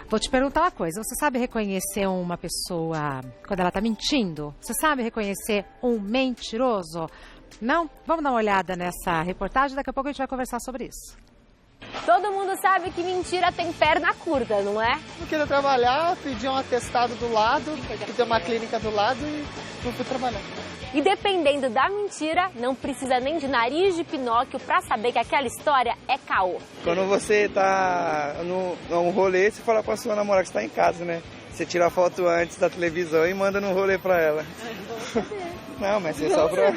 Vou te perguntar uma coisa, você sabe reconhecer uma pessoa quando ela tá mentindo? Você sabe reconhecer um mentiroso? Não? Vamos dar uma olhada nessa reportagem, daqui a pouco a gente vai conversar sobre isso. Todo mundo sabe que mentira tem perna curta, não é? Não queria trabalhar, pedi um atestado do lado, pedi uma clínica do lado e não fui trabalhar. E dependendo da mentira, não precisa nem de nariz de Pinóquio pra saber que aquela história é caô. Quando você tá num rolê, você fala pra sua namorada que está em casa, né? Você tira a foto antes da televisão e manda no rolê pra ela. Não, mas você só pra...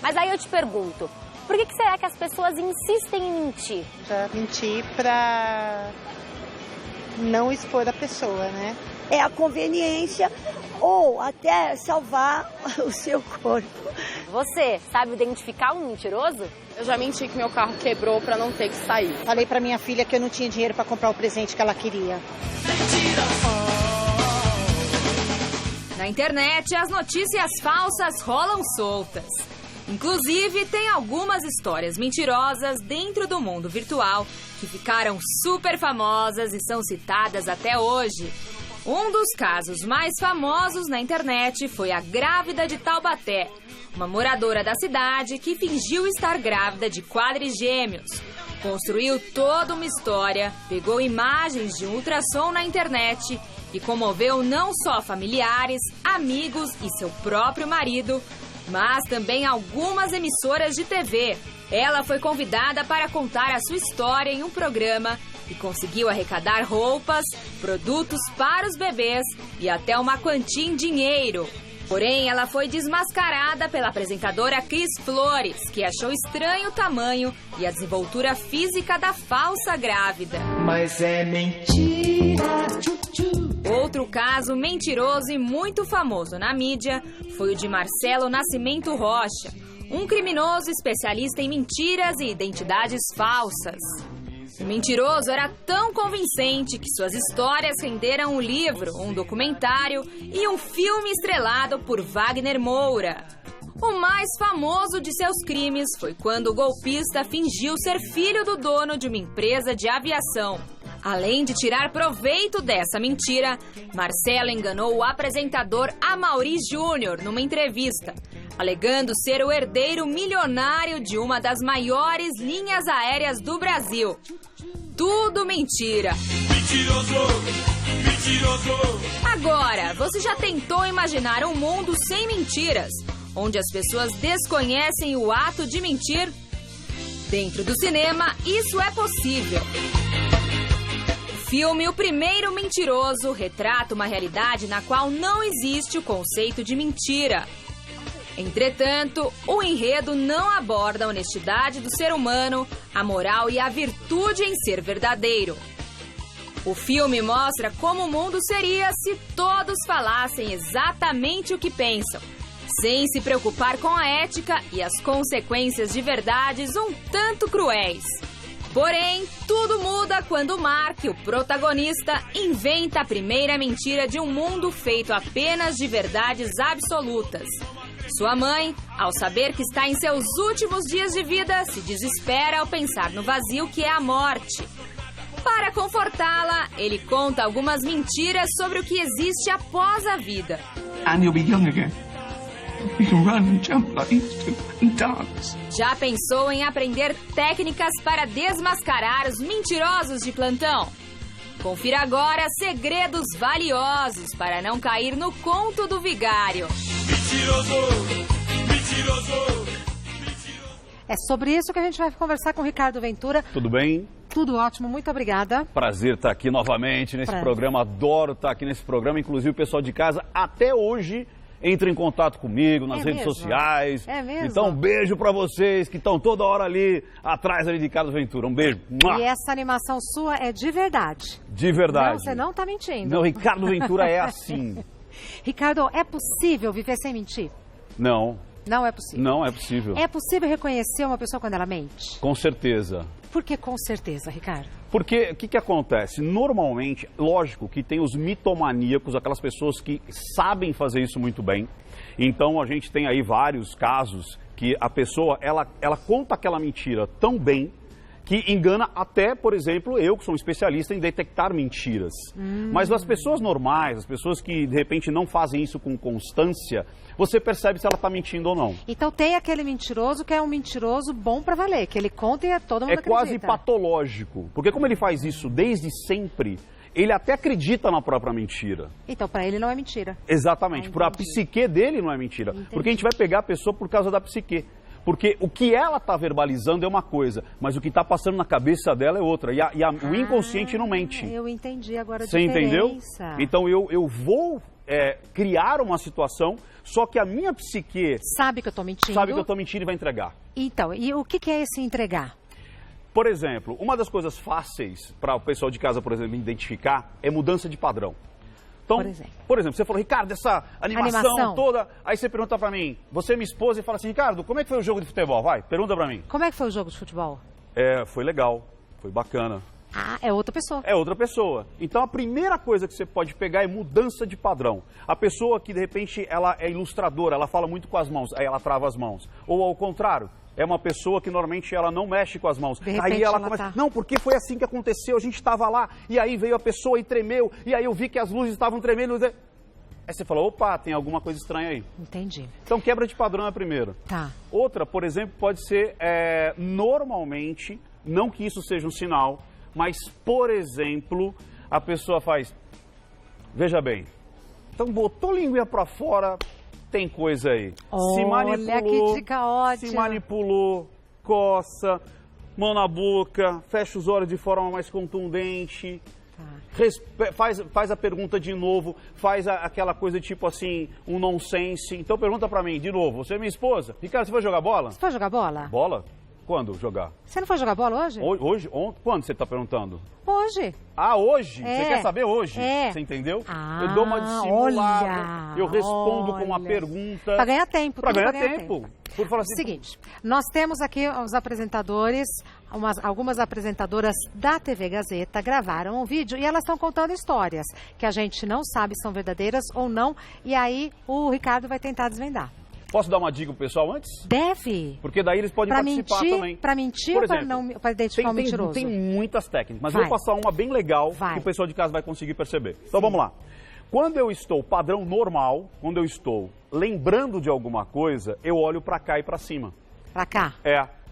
Mas aí eu te pergunto, por que será que as pessoas insistem em mentir? Já menti pra não expor a pessoa, né? É a conveniência ou até salvar o seu corpo. Você sabe identificar um mentiroso? Eu já menti que meu carro quebrou pra não ter que sair. Falei pra minha filha que eu não tinha dinheiro pra comprar o presente que ela queria. Na internet, as notícias falsas rolam soltas. Inclusive, tem algumas histórias mentirosas dentro do mundo virtual que ficaram super famosas e são citadas até hoje. Um dos casos mais famosos na internet foi a grávida de Taubaté, uma moradora da cidade que fingiu estar grávida de quadrigêmeos. Construiu toda uma história, pegou imagens de um ultrassom na internet e comoveu não só familiares, amigos e seu próprio marido, mas também algumas emissoras de TV. Ela foi convidada para contar a sua história em um programa e conseguiu arrecadar roupas, produtos para os bebês e até uma quantia em dinheiro. Porém, ela foi desmascarada pela apresentadora Cris Flores, que achou estranho o tamanho e a desenvoltura física da falsa grávida. Mas é mentira. Outro caso mentiroso e muito famoso na mídia foi o de Marcelo Nascimento Rocha, um criminoso especialista em mentiras e identidades falsas. O mentiroso era tão convincente que suas histórias renderam um livro, um documentário e um filme estrelado por Wagner Moura. O mais famoso de seus crimes foi quando o golpista fingiu ser filho do dono de uma empresa de aviação. Além de tirar proveito dessa mentira, Marcelo enganou o apresentador Amaury Júnior numa entrevista, alegando ser o herdeiro milionário de uma das maiores linhas aéreas do Brasil. Tudo mentira. Mentiroso, mentiroso. Agora, você já tentou imaginar um mundo sem mentiras, onde as pessoas desconhecem o ato de mentir? Dentro do cinema, isso é possível. O filme O Primeiro Mentiroso retrata uma realidade na qual não existe o conceito de mentira. Entretanto, o enredo não aborda a honestidade do ser humano, a moral e a virtude em ser verdadeiro. O filme mostra como o mundo seria se todos falassem exatamente o que pensam, sem se preocupar com a ética e as consequências de verdades um tanto cruéis. Porém, tudo muda quando Mark, o protagonista, inventa a primeira mentira de um mundo feito apenas de verdades absolutas. Sua mãe, ao saber que está em seus últimos dias de vida, se desespera ao pensar no vazio que é a morte. Para confortá-la, ele conta algumas mentiras sobre o que existe após a vida. And you'll be young again. You can run and jump like you used to and dance. Já pensou em aprender técnicas para desmascarar os mentirosos de plantão? Confira agora segredos valiosos para não cair no conto do vigário. Mentiroso, mentiroso. É sobre isso que a gente vai conversar com o Ricardo Ventura. Tudo bem? Tudo ótimo, muito obrigada. Prazer estar aqui novamente nesse programa, adoro estar aqui nesse programa, inclusive o pessoal de casa até hoje entra em contato comigo nas redes sociais. É mesmo? Então, um beijo pra vocês que estão toda hora ali atrás ali de Ricardo Ventura. Um beijo. E essa animação sua é de verdade. De verdade. Não, você não tá mentindo. Não, Ricardo Ventura é assim. Ricardo, é possível viver sem mentir? Não. Não é possível? Não é possível. É possível reconhecer uma pessoa quando ela mente? Com certeza. Por que com certeza, Ricardo? Porque o que acontece? Normalmente, lógico que tem os mitomaníacos, aquelas pessoas que sabem fazer isso muito bem. Então a gente tem aí vários casos que a pessoa ela conta aquela mentira tão bem que engana até, por exemplo, eu que sou um especialista em detectar mentiras. Mas as pessoas normais, as pessoas que de repente não fazem isso com constância, você percebe se ela está mentindo ou não. Então tem aquele mentiroso que é um mentiroso bom para valer, que ele conta e todo mundo acredita. É quase patológico, porque como ele faz isso desde sempre, ele até acredita na própria mentira. Então para ele não é mentira. Exatamente, para a psique dele não é mentira. Entendi. Porque a gente vai pegar a pessoa por causa da psique. Porque o que ela está verbalizando é uma coisa, mas o que está passando na cabeça dela é outra. O inconsciente não mente. Eu entendi agora a Você diferença. entendeu? Então eu vou criar uma situação, só que a minha psique sabe que eu estou mentindo. Sabe que eu estou mentindo e vai entregar. Então, e o que é esse entregar? Por exemplo, uma das coisas fáceis para o pessoal de casa, por exemplo, identificar é mudança de padrão. Então, por exemplo, você falou, Ricardo, essa animação toda, aí você pergunta pra mim, você é minha esposa, e fala assim, Ricardo, como é que foi o jogo de futebol? Vai, pergunta pra mim. Como é que foi o jogo de futebol? Foi legal, foi bacana. Ah, é outra pessoa. É outra pessoa. Então, a primeira coisa que você pode pegar é mudança de padrão. A pessoa que, de repente, ela é ilustradora, ela fala muito com as mãos, aí ela trava as mãos. Ou, ao contrário, é uma pessoa que normalmente ela não mexe com as mãos. Aí ela começa, não, porque foi assim que aconteceu, a gente estava lá, e aí veio a pessoa e tremeu, e aí eu vi que as luzes estavam tremendo. Aí você falou, opa, tem alguma coisa estranha aí. Entendi. Então, quebra de padrão é a primeira. Tá. Outra, por exemplo, pode ser, normalmente, não que isso seja um sinal, mas, por exemplo, a pessoa faz, veja bem, então botou a linguinha pra fora, tem coisa aí. Olha, que dica ótima. Se manipulou, coça, mão na boca, fecha os olhos de forma mais contundente, faz a pergunta de novo, faz aquela coisa tipo assim, um nonsense. Então pergunta pra mim, de novo, você é minha esposa? Ricardo, você vai jogar bola? Você vai jogar bola? Bola? Quando jogar? Você não foi jogar bola hoje? Hoje? Ontem? Quando você está perguntando? Hoje. Ah, hoje? Você quer saber hoje? Você entendeu? Eu dou uma dissimulada, eu respondo com uma pergunta. Para ganhar tempo. Para ganhar tempo. Por falar assim, seguinte, nós temos aqui os apresentadores, algumas apresentadoras da TV Gazeta gravaram um vídeo e elas estão contando histórias que a gente não sabe se são verdadeiras ou não. E aí o Ricardo vai tentar desvendar. Posso dar uma dica pro pessoal antes? Deve. Porque daí eles podem participar também. Para mentir ou para identificar o mentiroso? Tem muitas técnicas, mas eu vou passar uma bem legal que o pessoal de casa vai conseguir perceber. Então vamos lá. Quando eu estou padrão normal, quando eu estou lembrando de alguma coisa, eu olho para cá e para cima. Para cá?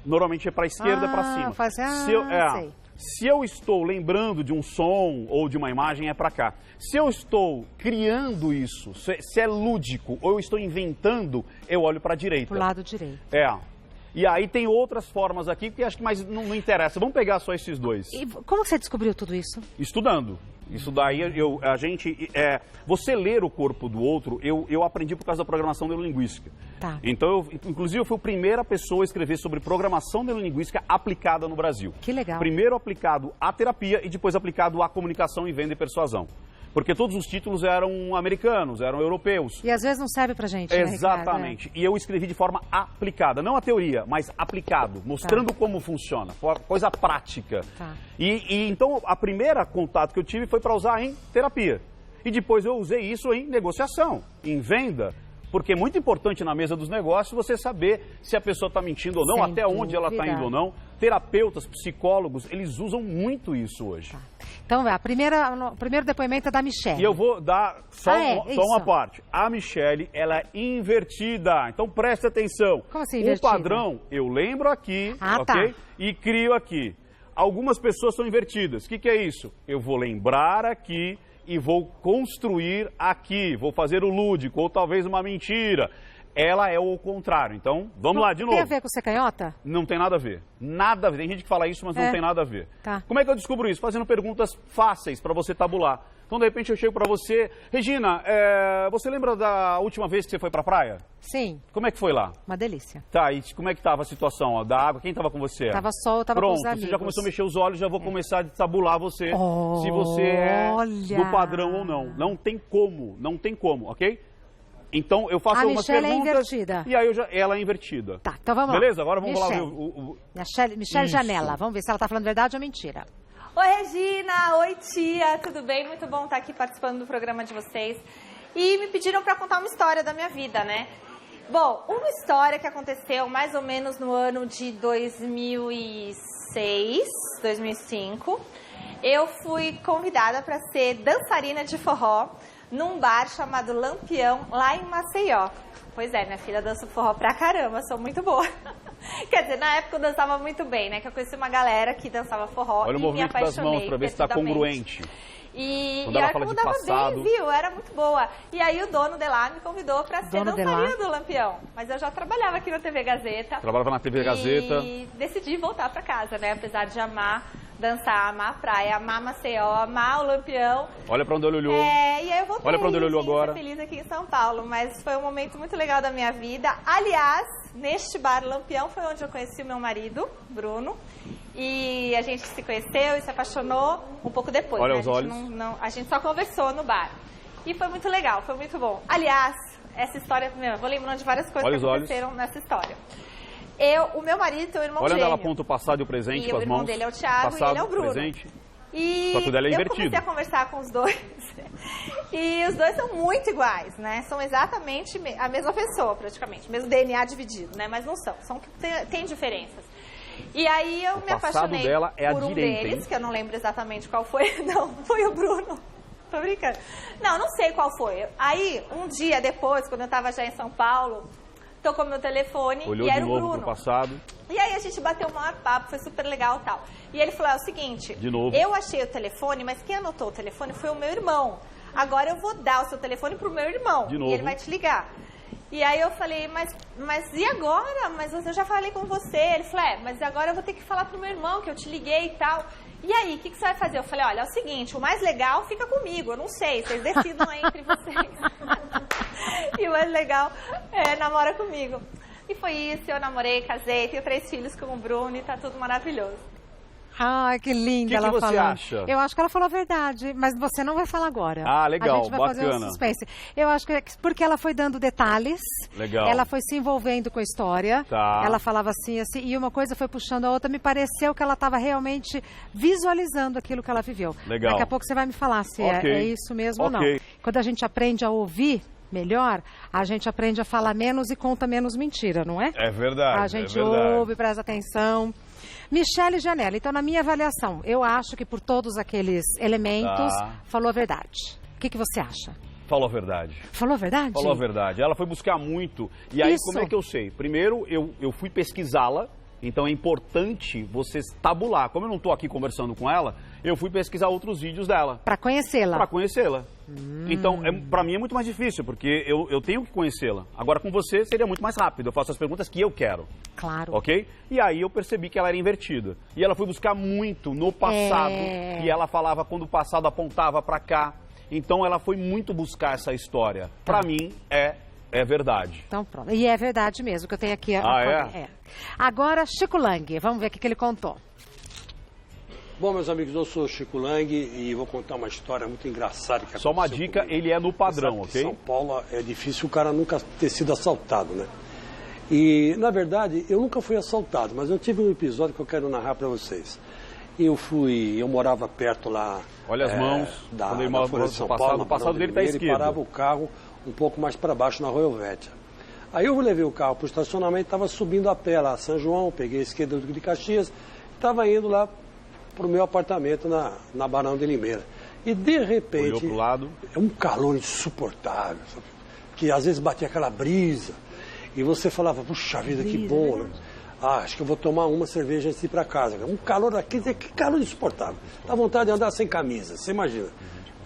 Normalmente é para a esquerda e para cima. Faz assim, sei. Se eu estou lembrando de um som ou de uma imagem, é para cá. Se eu estou criando isso, se é lúdico ou eu estou inventando, eu olho para a direita. Para o lado direito. E aí tem outras formas aqui que acho que mais não interessa. Vamos pegar só esses dois. E como você descobriu tudo isso? Estudando. Isso daí, você ler o corpo do outro, eu aprendi por causa da programação neurolinguística. Tá. Então, inclusive, eu fui a primeira pessoa a escrever sobre programação neurolinguística aplicada no Brasil. Que legal. Primeiro aplicado à terapia e depois aplicado à comunicação e venda e persuasão. Porque todos os títulos eram americanos, eram europeus. E às vezes não serve pra gente, Exatamente. Né, E eu escrevi de forma aplicada. Não a teoria, mas aplicado. Mostrando como funciona. Coisa prática. E então, a primeira contato que eu tive foi para usar em terapia. E depois eu usei isso em negociação, em venda. Porque é muito importante na mesa dos negócios você saber se a pessoa está mentindo ou não, até onde ela está indo ou não. Terapeutas, psicólogos, eles usam muito isso hoje. Então, o primeiro depoimento é da Michelle. E eu vou dar só uma parte. A Michelle, ela é invertida. Então, preste atenção. Como assim invertida? O padrão, eu lembro aqui, ok? E crio aqui. Algumas pessoas são invertidas. O que é isso? Eu vou lembrar aqui e vou construir aqui. Vou fazer o lúdico ou talvez uma mentira. Ela é o contrário. Então, vamos lá de novo. Tem a ver com ser canhota? Não tem nada a ver. Nada a ver. Tem gente que fala isso, mas não tem nada a ver. Tá. Como é que eu descubro isso? Fazendo perguntas fáceis para você tabular. Então, de repente, eu chego para você. Regina, você lembra da última vez que você foi para a praia? Sim. Como é que foi lá? Uma delícia. Tá, e como é que estava a situação da água? Quem estava com você? Tava sol, eu tava com os amigos. Pronto, você já começou a mexer os olhos, já vou começar a tabular você. Se você é do padrão ou não. Não tem como, ok? Então, eu faço algumas perguntas. A Michelle é invertida. E aí, ela é invertida. Tá, então vamos lá. Beleza? Agora vamos lá ver Michelle Janela. Vamos ver se ela tá falando verdade ou mentira. Oi, Regina. Oi, tia. Tudo bem? Muito bom estar aqui participando do programa de vocês. E me pediram para contar uma história da minha vida, né? Bom, uma história que aconteceu mais ou menos no ano de 2006, 2005. Eu fui convidada para ser dançarina de forró num bar chamado Lampião, lá em Maceió. Pois é, minha filha dança forró pra caramba, sou muito boa. Quer dizer, na época eu dançava muito bem, né? Que eu conheci uma galera que dançava forró. Olha o movimento das mãos pra ver se tá congruente. Quando ela fala de passado, bem, viu? Era muito boa. E aí o dono de lá me convidou para ser dançarina do Lampião. Mas eu já trabalhava aqui na TV Gazeta. Trabalhava na TV Gazeta. E decidi voltar para casa, né? Apesar de amar dançar, amar a praia, amar Maceió, amar o Lampião. Olha para onde ele olhou. E aí eu voltei. Olha para onde ele olhou agora. Feliz aqui em São Paulo, mas foi um momento muito legal da minha vida. Aliás, neste bar Lampião foi onde eu conheci o meu marido, Bruno. E a gente se conheceu e se apaixonou um pouco depois. Olha né? os olhos. A gente só conversou no bar. E foi muito legal, foi muito bom. Aliás, essa história, eu vou lembrando de várias coisas que aconteceram nessa história. O meu marido tem um irmão gêmeo. Olha, ela aponta o passado e o presente com as mãos. E o irmão dele é o Thiago passado, e ele é o Bruno. Presente. E só tudo ela é invertido. Eu comecei a conversar com os dois. E os dois são muito iguais, né? São exatamente a mesma pessoa, praticamente. Mesmo DNA dividido, né? Mas não são. Tem diferenças. E aí eu me apaixonei dela é por um deles, que eu não lembro exatamente qual foi. Não, foi o Bruno. Tô brincando. Não sei qual foi. Aí, um dia depois, quando eu tava já em São Paulo, tocou meu telefone olhou e era de o novo Bruno. Pro passado. E aí a gente bateu o maior papo, foi super legal e tal. E ele falou, é o seguinte, de novo. Eu achei o telefone, mas quem anotou o telefone foi o meu irmão. Agora eu vou dar o seu telefone pro meu irmão. De novo. E ele vai te ligar. E aí eu falei, mas e agora? Mas eu já falei com você. Ele falou, mas agora eu vou ter que falar pro meu irmão que eu te liguei e tal. E aí, o que você vai fazer? Eu falei, olha, é o seguinte, o mais legal fica comigo, eu não sei, vocês decidam aí entre vocês. E o mais legal namora comigo. E foi isso, eu namorei, casei, tenho 3 filhos com o Bruno e tá tudo maravilhoso. Ai, que linda ela falando. O que você acha? Eu acho que ela falou a verdade, mas você não vai falar agora. Ah, legal, a gente vai bacana. fazer um suspense. Eu acho que porque ela foi dando detalhes. Legal. Ela foi se envolvendo com a história. Tá. Ela falava assim, e uma coisa foi puxando a outra. Me pareceu que ela estava realmente visualizando aquilo que ela viveu. Legal. Daqui a pouco você vai me falar se é isso mesmo ou não. Quando a gente aprende a ouvir melhor, a gente aprende a falar menos e conta menos mentira, não é? É verdade. A gente ouve, presta atenção. Michele Janela, então na minha avaliação, eu acho que por todos aqueles elementos, falou a verdade. O que você acha? Falou a verdade. Falou a verdade? Falou a verdade. Ela foi buscar muito. E aí, como é que eu sei? Primeiro, eu fui pesquisá-la. Então é importante você tabular. Como eu não estou aqui conversando com ela, eu fui pesquisar outros vídeos dela. Para conhecê-la. Para conhecê-la. Então, para mim é muito mais difícil, porque eu tenho que conhecê-la. Agora, com você, seria muito mais rápido. Eu faço as perguntas que eu quero. Claro. Ok? E aí eu percebi que ela era invertida. E ela foi buscar muito no passado. E ela falava quando o passado apontava para cá. Então, ela foi muito buscar essa história. Para mim, é verdade. Então, pronto. E é verdade mesmo, que eu tenho aqui. Agora, Chico Lang. Vamos ver o que ele contou. Bom, meus amigos, eu sou o Chico Lang e vou contar uma história muito engraçada que Só uma dica, comigo. ele é no padrão, ok? Em São Paulo é difícil o cara nunca ter sido assaltado, né? E, na verdade, eu nunca fui assaltado, mas eu tive um episódio que eu quero narrar para vocês. Eu morava perto lá... Olha as mãos, da Folha de São Paulo, o passado dele está à esquerda. Ele parava o carro um pouco mais para baixo na Royal Vétia. Aí eu levei o carro para o estacionamento, estava subindo a pé lá, São João, peguei a esquerda do de Caxias, estava indo lá para o meu apartamento na Barão de Limeira. E de repente, olhou pro lado. É um calor insuportável, sabe? Que às vezes batia aquela brisa, e você falava, puxa vida, que bom, né? Acho que eu vou tomar uma cerveja antes de ir para casa. Um calor aqui, que calor insuportável. Dá vontade de andar sem camisa, você imagina.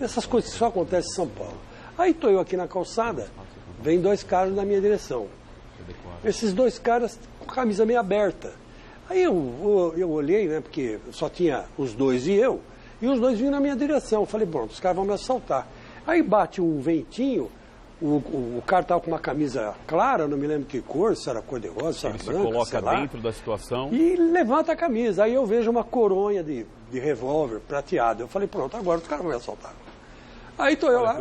Essas coisas só acontecem em São Paulo. Aí estou eu aqui na calçada, vem 2 caras na minha direção. Esses 2 caras com a camisa meio aberta. Aí eu olhei, né, porque só tinha os 2 e os 2 vinham na minha direção. Eu falei, pronto, os caras vão me assaltar. Aí bate um ventinho, o cara estava com uma camisa clara, não me lembro que cor, se era cor de rosa, se era branca, coloca sei lá, dentro da situação. E levanta a camisa. Aí eu vejo uma coronha de revólver prateado. Eu falei, pronto, agora os caras vão me assaltar. Aí estou eu lá,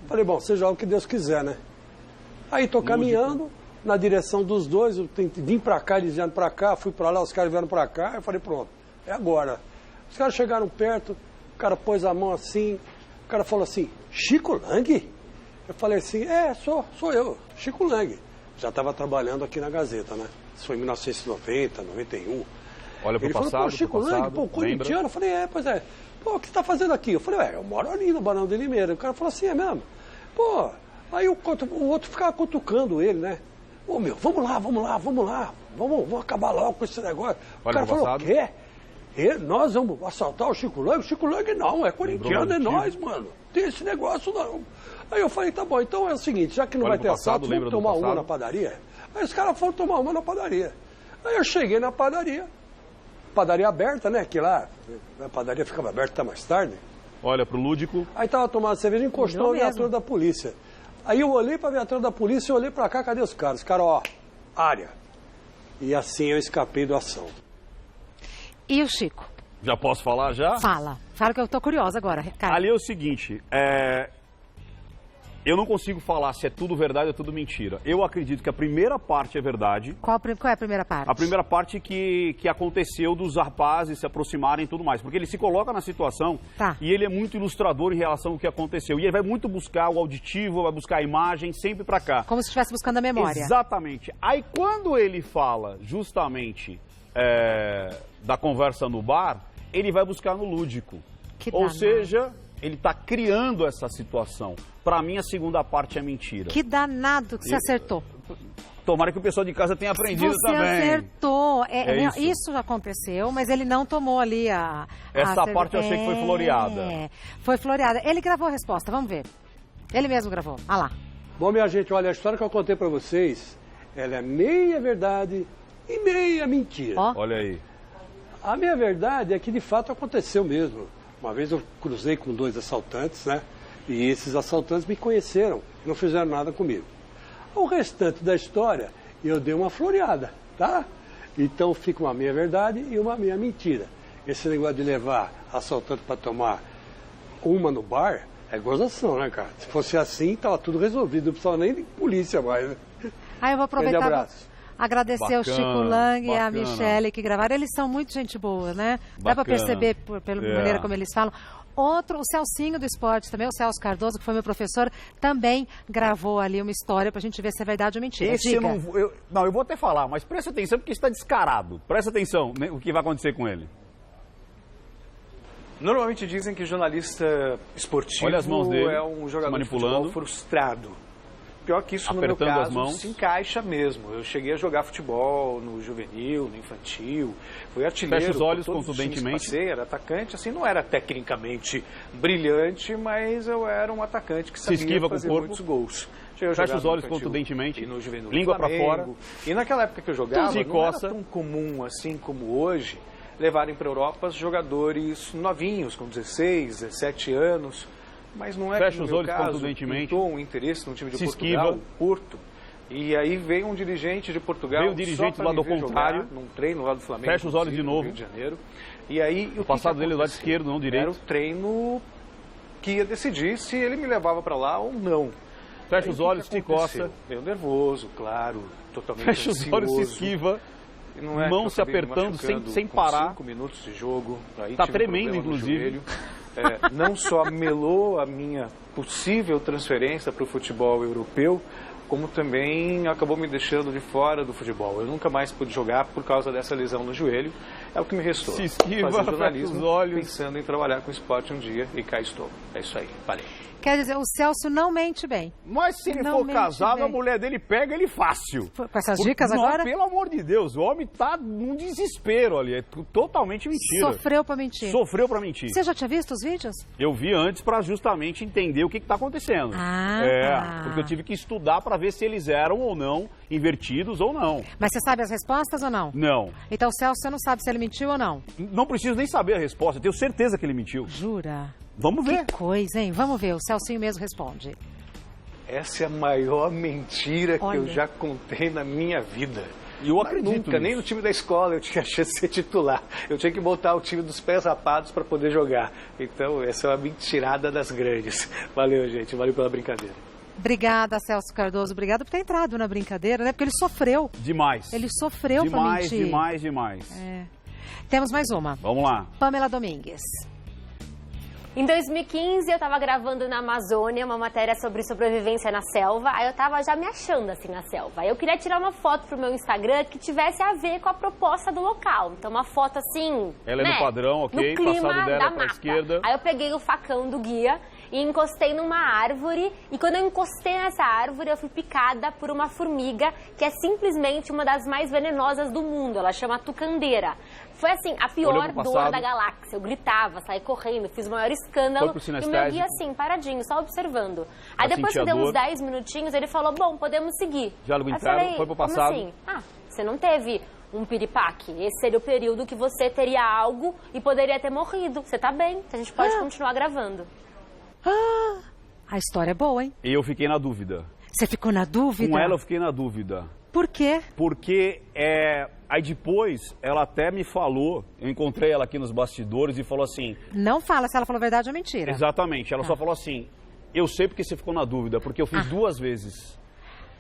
falei, bom, seja o que Deus quiser, né? Aí estou caminhando na direção dos 2, eu vim para cá, eles vieram para cá, fui para lá, os caras vieram para cá, eu falei, pronto, é agora. Os caras chegaram perto, o cara pôs a mão assim, o cara falou assim, Chico Lang? Eu falei assim, sou eu, Chico Lang. já estava trabalhando aqui na Gazeta, né? Isso foi em 1990, 91. Olha pro Ele passado, falou, pô, Chico Lang, pô, corintiano. Eu falei, pois é. Pô, o que você tá fazendo aqui? Eu falei, eu moro ali no Barão de Limeira. O cara falou assim, é mesmo? Pô, aí o outro ficava cutucando ele, né? Ô, meu, vamos lá. Vamos acabar logo com esse negócio. O cara falou, o quê? Nós vamos assaltar o Chico Lang? O Chico Lang não, é corintiano, é nós, mano. Tem esse negócio não. Aí eu falei, tá bom, então é o seguinte, já que não vai ter assalto, vamos tomar uma na padaria? Aí os caras foram tomar uma na padaria. Aí eu cheguei na padaria aberta, né, que lá, a padaria ficava aberta até mais tarde. Olha pro lúdico. Aí tava tomando cerveja e encostou a viatura da polícia. Aí eu olhei pra viatura da polícia, eu olhei pra cá, cadê os caras? Os caras, ó, área. E assim eu escapei do assalto. E o Chico? Já posso falar já? Fala que eu tô curiosa agora, cara. Ali é o seguinte, eu não consigo falar se é tudo verdade ou tudo mentira. Eu acredito que a primeira parte é verdade. Qual é a primeira parte? A primeira parte que aconteceu dos rapazes se aproximarem e tudo mais. Porque ele se coloca na situação e ele é muito ilustrador em relação ao que aconteceu. E ele vai muito buscar o auditivo, vai buscar a imagem, sempre pra cá. Como se estivesse buscando a memória. Exatamente. Aí quando ele fala justamente da conversa no bar, ele vai buscar no lúdico. Ou seja, ele está criando essa situação. Para mim, a segunda parte é mentira. Que danado que você acertou. Tomara que o pessoal de casa tenha aprendido também. Você acertou. Isso já aconteceu, mas ele não tomou ali essa parte eu achei que foi floreada. Foi floreada. Ele gravou a resposta, vamos ver. Ele mesmo gravou. Ah lá. Bom, minha gente, olha, a história que eu contei para vocês, ela é meia verdade e meia mentira. Olha aí. A meia verdade é que de fato aconteceu mesmo. Uma vez eu cruzei com 2 assaltantes, né? E esses assaltantes me conheceram, não fizeram nada comigo. O restante da história, eu dei uma floreada, tá? Então fica uma meia verdade e uma meia mentira. Esse negócio de levar assaltante para tomar uma no bar é gozação, né, cara? Se fosse assim, tava tudo resolvido, não precisava nem de polícia mais, né? Aí eu vou aproveitar. Abraço. Agradecer o Chico Lang e a Michele que gravaram. Eles são muito gente boa, né? Dá para perceber pela maneira como eles falam. O Celcinho do esporte também, o Celso Cardoso, que foi meu professor, também gravou ali uma história pra gente ver se é verdade ou mentira. Eu vou até falar, mas presta atenção porque está descarado. Presta atenção, né, o que vai acontecer com ele. Normalmente dizem que jornalista esportivo é um jogador de futebol frustrado. Pior que isso, no meu caso, se encaixa mesmo. Eu cheguei a jogar futebol no juvenil, no infantil, fui artilheiro. Fecha os olhos contundentemente. Era atacante, assim, não era tecnicamente brilhante, mas eu era um atacante que sabia fazer muitos gols. Fecha os olhos contundentemente, no juvenil, língua para fora. E naquela época que eu jogava, não era tão comum assim como hoje, levarem para a Europa jogadores novinhos, com 16, 17 anos. Mas não é Fecha que, os no olhos meu caso, contundentemente. pintou um interesse no time de Portugal, Porto. E aí veio um dirigente de Portugal. Veio o dirigente lá do contrário. Num treino lá do Flamengo. Fecha os olhos de novo. No Rio de Janeiro. E aí, o passado dele do lado esquerdo, não direito. Era o treino que ia decidir se ele me levava para lá ou não. Fecha os olhos, se coça. Meio nervoso, claro. Totalmente Fecha os olhos, se esquiva. Mão se apertando sem parar. 5 minutos de jogo. Tá tremendo, inclusive. Não só melou a minha possível transferência para o futebol europeu, como também acabou me deixando de fora do futebol. Eu nunca mais pude jogar por causa dessa lesão no joelho. É o que me restou. Se esquiva, fazer jornalismo, fecha os olhos. pensando em trabalhar com esporte um dia, e cá estou. É isso aí, valeu. Quer dizer, o Celso não mente bem. Mas se ele for casado, a mulher dele pega ele fácil. Com essas dicas agora? Pelo amor de Deus, o homem tá num desespero ali, é totalmente mentira. Sofreu pra mentir. Sofreu pra mentir. Você já tinha visto os vídeos? Eu vi antes pra justamente entender o que tá acontecendo. Porque eu tive que estudar pra ver se eles eram ou não invertidos ou não. Mas você sabe as respostas ou não? Não. Então o Celso, você não sabe se ele mentiu ou não? Não preciso nem saber a resposta, eu tenho certeza que ele mentiu. Jura? Vamos ver. Que coisa, hein? Vamos ver, o Celcinho mesmo responde. Essa é a maior mentira que eu já contei na minha vida. E eu acredito nunca, nem no time da escola eu tinha chance de ser titular. Eu tinha que botar o time dos pés rapados para poder jogar. Então, essa é uma mentirada das grandes. Valeu, gente. Valeu pela brincadeira. Obrigada, Celso Cardoso. Obrigado por ter entrado na brincadeira, né? Porque ele sofreu. Demais. Ele sofreu pra mentir. Demais. Temos mais uma. Vamos lá. Pamela Domingues. Em 2015, eu tava gravando na Amazônia uma matéria sobre sobrevivência na selva. Aí eu tava já me achando assim na selva. Aí eu queria tirar uma foto pro meu Instagram que tivesse a ver com a proposta do local. Então uma foto assim, ela é no padrão, ok? No clima passado dela da pra mata. esquerda. Aí eu peguei o facão do guia e encostei numa árvore. E quando eu encostei nessa árvore, eu fui picada por uma formiga que é simplesmente uma das mais venenosas do mundo. Ela chama tucandeira. Foi assim, a pior dor da galáxia. Eu gritava, saí correndo, fiz o maior escândalo. E o meu guia assim, paradinho, só observando. Aí depois que deu uns 10 minutinhos, ele falou, bom, podemos seguir. Diálogo interno, foi pro passado. Como assim? Ah, você não teve um piripaque. Esse seria o período que você teria algo e poderia ter morrido. Você tá bem, a gente pode continuar gravando. A história é boa, hein? E eu fiquei na dúvida. Você ficou na dúvida? Com ela eu fiquei na dúvida. Por quê? Porque aí depois ela até me falou, eu encontrei ela aqui nos bastidores e falou assim... Não fala se ela falou verdade ou mentira. Exatamente, ela só falou assim, eu sei porque você ficou na dúvida, porque eu fiz 2 vezes.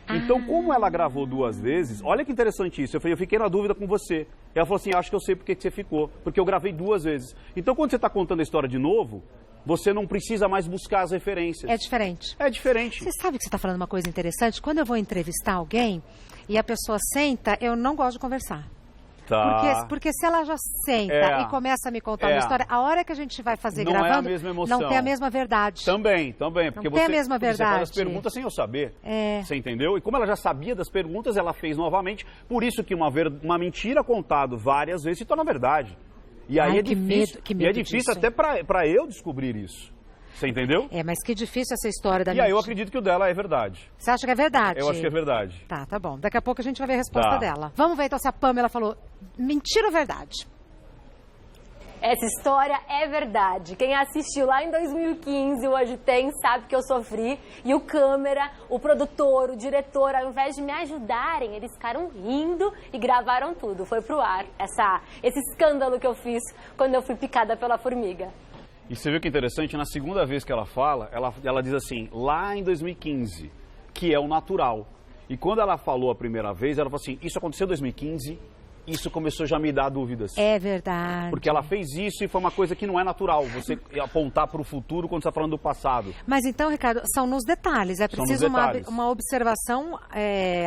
Então, como ela gravou 2 vezes, olha que interessante isso, eu fiquei na dúvida com você. Ela falou assim, acho que eu sei porque que você ficou, porque eu gravei 2 vezes. Então, quando você está contando a história de novo, você não precisa mais buscar as referências. É diferente. É diferente. Você sabe que você está falando uma coisa interessante? Quando eu vou entrevistar alguém e a pessoa senta, eu não gosto de conversar. Tá. Porque se ela já senta e começa a me contar uma história, a hora que a gente vai fazer não gravando, é a mesma emoção. não tem a mesma verdade. Também. Porque não tem a mesma verdade. Você faz as perguntas sem eu saber. Você entendeu? E como ela já sabia das perguntas, ela fez novamente. Por isso que uma mentira contada várias vezes se torna verdade. E aí é difícil. Que medo e é difícil disso, até para eu descobrir isso. Você entendeu? Mas que difícil essa história da mentira. E aí eu acredito que o dela é verdade. Você acha que é verdade? Eu acho que é verdade. Tá bom. Daqui a pouco a gente vai ver a resposta dela. Vamos ver então se a Pamela falou mentira ou verdade. Essa história é verdade. Quem assistiu lá em 2015 o Hoje Tem sabe que eu sofri. E o câmera, o produtor, o diretor, ao invés de me ajudarem, eles ficaram rindo e gravaram tudo. Foi pro ar esse escândalo que eu fiz quando eu fui picada pela formiga. E você viu que interessante, na segunda vez que ela fala, ela diz assim, lá em 2015, que é o natural. E quando ela falou a primeira vez, ela falou assim, isso aconteceu em 2015, isso começou já a me dar dúvidas. É verdade. Porque ela fez isso e foi uma coisa que não é natural, você apontar para o futuro quando você está falando do passado. Mas então, Ricardo, são nos detalhes, é preciso uma observação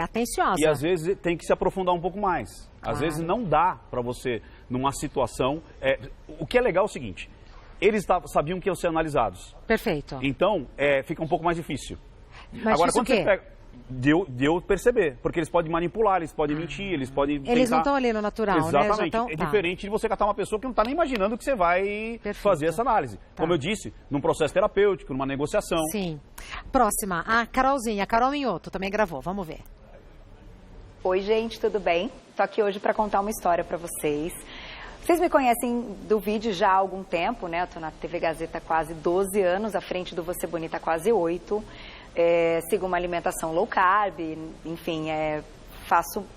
atenciosa. E às vezes tem que se aprofundar um pouco mais. Às vezes não dá para você, numa situação... O que é legal é o seguinte... Eles sabiam que iam ser analisados. Perfeito. Então, fica um pouco mais difícil. Mas agora, isso quando você pega... Deu perceber. Porque eles podem manipular, eles podem mentir, eles podem Eles não estão ali no natural, Exatamente. né? É diferente de você catar uma pessoa que não está nem imaginando que você vai fazer essa análise. Como eu disse, num processo terapêutico, numa negociação. Sim. Próxima, a Carolzinha. A Carol Minhoto também gravou. Vamos ver. Oi, gente, tudo bem? Tô aqui hoje para contar uma história para vocês. Vocês me conhecem do vídeo já há algum tempo, né? Eu tô na TV Gazeta há quase 12 anos, à frente do Você Bonita há quase 8. Sigo uma alimentação low carb, enfim,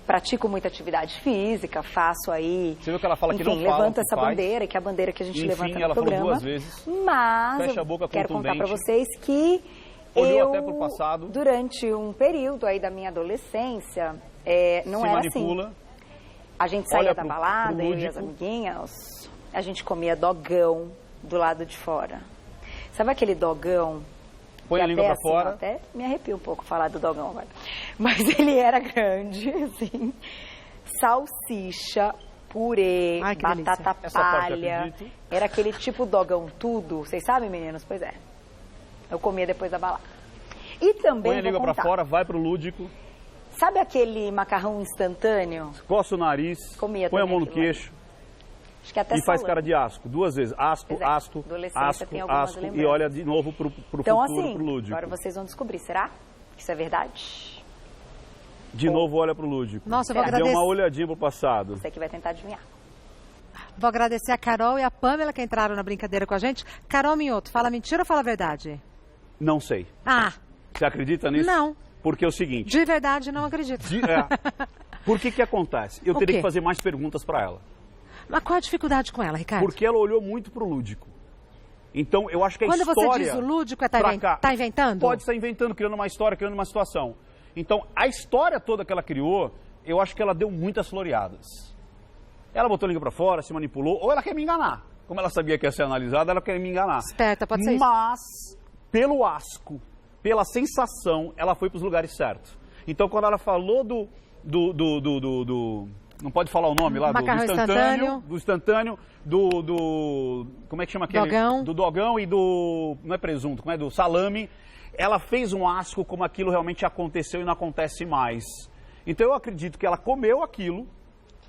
pratico muita atividade física, faço aí... Você viu que ela fala que não fala, levanta essa bandeira, que é a bandeira que a gente levanta no programa. Ela falou 2 vezes. Mas fecha a boca, quero contar contundente. para vocês que olhou até pro passado. Durante um período aí da minha adolescência, não era manipula. Assim. A gente saía da balada, eu e as amiguinhas, a gente comia dogão do lado de fora. Sabe aquele dogão? Põe a língua pra fora. Até me arrepio um pouco falar do dogão agora. Mas ele era grande, assim. Salsicha, purê, batata palha. Era aquele tipo dogão tudo. Vocês sabem, meninos? Pois é. Eu comia depois da balada. E também põe a língua pra fora, vai pro lúdico. Sabe aquele macarrão instantâneo? Coça o nariz, põe a mão no queixo. Acho que até e faz cara de asco. 2 vezes. Asco, e olha de novo pro então, futuro, assim, pro lúdico. Agora vocês vão descobrir. Será que isso é verdade? De novo olha pro lúdico. Nossa, eu vou agradecer. Dê uma olhadinha pro passado. Você que vai tentar adivinhar. Vou agradecer a Carol e a Pamela que entraram na brincadeira com a gente. Carol Minhoto, fala mentira ou fala a verdade? Não sei. Você acredita nisso? Não. Porque é o seguinte... De verdade, não acredito. Por que acontece? Eu teria que fazer mais perguntas para ela. Mas qual a dificuldade com ela, Ricardo? Porque ela olhou muito pro lúdico. Então, eu acho que a história... Quando você diz o lúdico, tá inventando? Pode estar inventando, criando uma história, criando uma situação. Então, a história toda que ela criou, eu acho que ela deu muitas floreadas. Ela botou a língua para fora, se manipulou, ou ela quer me enganar. como ela sabia que ia ser analisada, ela queria me enganar. Esperta, pode ser isso. Mas, pelo asco, pela sensação, ela foi para os lugares certos. Então, quando ela falou não pode falar o nome lá, do instantâneo, como é que chama aquele? Dogão. Do dogão e do, não é presunto, como é, do salame. Ela fez um asco como aquilo realmente aconteceu e não acontece mais. Então eu acredito que ela comeu aquilo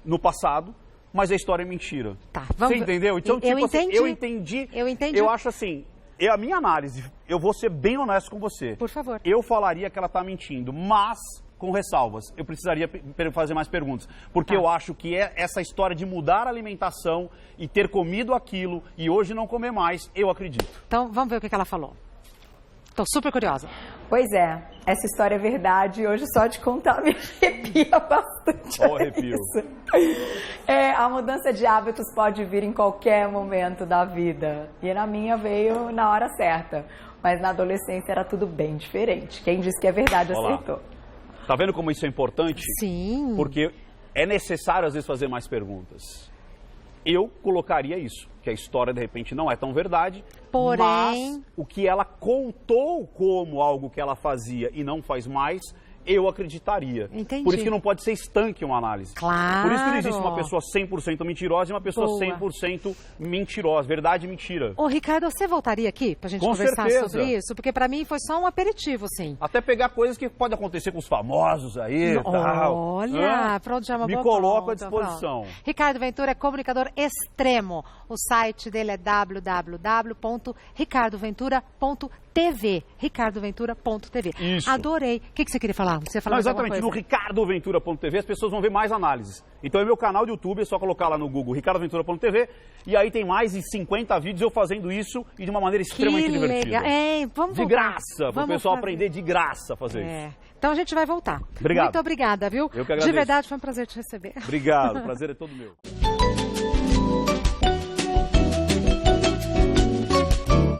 no passado, mas a história é mentira. Tá, você entendeu? Então, tipo, eu entendi. Eu acho assim, a minha análise, eu vou ser bem honesto com você. Por favor. Eu falaria que ela está mentindo, mas com ressalvas. Eu precisaria fazer mais perguntas. Porque eu acho que essa história de mudar a alimentação e ter comido aquilo e hoje não comer mais, eu acredito. Então, vamos ver o que ela falou. Estou super curiosa. Pois é, essa história é verdade e hoje só de contar me arrepia bastante. Olha o arrepio. A mudança de hábitos pode vir em qualquer momento da vida. E na minha veio na hora certa. Mas na adolescência era tudo bem diferente. Quem disse que é verdade acertou. Tá vendo como isso é importante? Sim. Porque é necessário, às vezes, fazer mais perguntas. Eu colocaria isso, que a história, de repente, não é tão verdade, porém, mas o que ela contou como algo que ela fazia e não faz mais, eu acreditaria. Entendi. Por isso que não pode ser estanque uma análise. Claro. Por isso que não existe uma pessoa 100% mentirosa e uma pessoa 100% mentirosa. Verdade e mentira. Ô, Ricardo, você voltaria aqui pra gente conversar sobre isso? Porque pra mim foi só um aperitivo, sim. Até pegar coisas que podem acontecer com os famosos aí e tal. Olha, pronto, já é uma boa Me coloco à conta, disposição. Pronto. Ricardo Ventura é comunicador extremo. O site dele é www.ricardoventura.tv. ricardoventura.tv. Isso. Adorei. O que você queria falar? Você ia falar exatamente, no ricardoventura.tv as pessoas vão ver mais análises. Então é meu canal do YouTube, é só colocar lá no Google ricardoventura.tv e aí tem mais de 50 vídeos eu fazendo isso e de uma maneira extremamente divertida. Vamos de graça, para o pessoal aprender de graça a fazer isso. Então a gente vai voltar. Obrigado. Muito obrigada, viu? Eu que agradeço. De verdade, foi um prazer te receber. Obrigado, o prazer é todo meu.